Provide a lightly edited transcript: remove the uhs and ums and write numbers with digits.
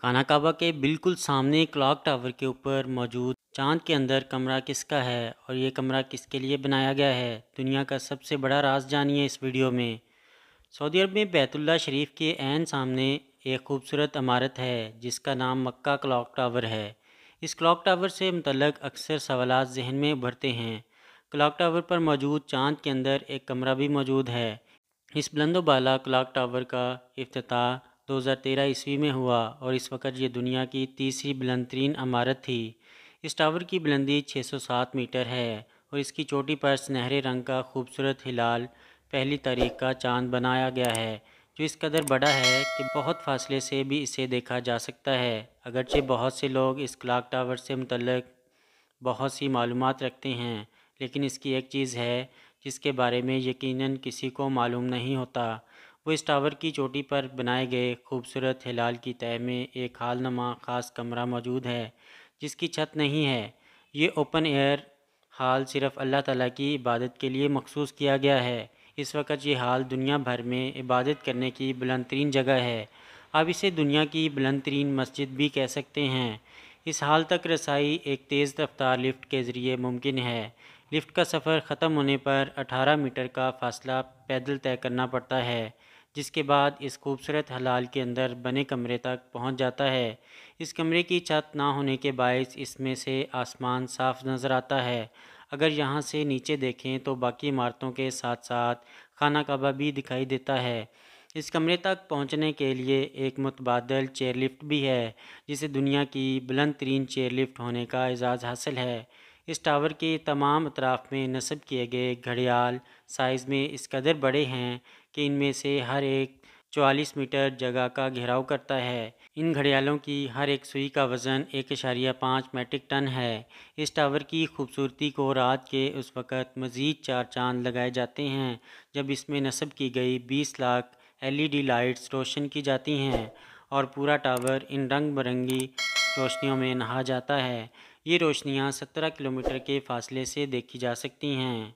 خانہ کعبہ کے بالکل سامنے کلاک ٹاور کے اوپر موجود چاند کے اندر کمرہ کس کا ہے اور یہ کمرہ کس کے لیے بنایا گیا ہے؟ دنیا کا سب سے بڑا راز جانیے اس ویڈیو میں۔ سعودی عرب میں بیت اللہ شریف کے عین سامنے ایک خوبصورت عمارت ہے جس کا نام مکہ کلاک ٹاور ہے۔ اس کلاک ٹاور سے متعلق اکثر سوالات ذہن میں ابھرتے ہیں۔ کلاک ٹاور پر موجود چاند کے اندر ایک کمرہ بھی موجود ہے۔ اس بلند و بالا کلاک ٹاور کا افتتاح 2013 عیسوی میں ہوا اور اس وقت یہ دنیا کی تیسری بلند ترین عمارت تھی۔ اس ٹاور کی بلندی 607 میٹر ہے اور اس کی چوٹی پر سنہرے رنگ کا خوبصورت ہلال پہلی تاریخ کا چاند بنایا گیا ہے جو اس قدر بڑا ہے کہ بہت فاصلے سے بھی اسے دیکھا جا سکتا ہے۔ اگرچہ بہت سے لوگ اس کلاک ٹاور سے متعلق بہت سی معلومات رکھتے ہیں، لیکن اس کی ایک چیز ہے جس کے بارے میں یقیناً کسی کو معلوم نہیں ہوتا۔ وہ اس ٹاور کی چوٹی پر بنائے گئے خوبصورت ہلال کی تہہ میں ایک ہال نما خاص کمرہ موجود ہے جس کی چھت نہیں ہے۔ یہ اوپن ایئر ہال صرف اللہ تعالیٰ کی عبادت کے لیے مخصوص کیا گیا ہے۔ اس وقت یہ ہال دنیا بھر میں عبادت کرنے کی بلند ترین جگہ ہے۔ آپ اسے دنیا کی بلند ترین مسجد بھی کہہ سکتے ہیں۔ اس ہال تک رسائی ایک تیز رفتار لفٹ کے ذریعے ممکن ہے۔ لفٹ کا سفر ختم ہونے پر 18 میٹر کا فاصلہ پیدل طے کرنا پڑتا ہے، جس کے بعد اس خوبصورت ہلال کے اندر بنے کمرے تک پہنچ جاتا ہے۔ اس کمرے کی چھت نہ ہونے کے باعث اس میں سے آسمان صاف نظر آتا ہے۔ اگر یہاں سے نیچے دیکھیں تو باقی عمارتوں کے ساتھ ساتھ خانہ کعبہ بھی دکھائی دیتا ہے۔ اس کمرے تک پہنچنے کے لیے ایک متبادل چیئر لفٹ بھی ہے جسے دنیا کی بلند ترین چیئر لفٹ ہونے کا اعزاز حاصل ہے۔ اس ٹاور کے تمام اطراف میں نصب کیے گئے گھڑیال سائز میں اس قدر بڑے ہیں کہ ان میں سے ہر ایک 44 میٹر جگہ کا گھیراؤ کرتا ہے۔ ان گھڑیالوں کی ہر ایک سوئی کا وزن 1.5 میٹرک ٹن ہے۔ اس ٹاور کی خوبصورتی کو رات کے اس وقت مزید 4 چاند لگائے جاتے ہیں جب اس میں نصب کی گئی 20 لاکھ LED لائٹس روشن کی جاتی ہیں اور پورا ٹاور ان رنگ برنگی روشنیوں میں نہا جاتا ہے۔ یہ روشنیاں 17 کلومیٹر کے فاصلے سے دیکھی جا سکتی ہیں۔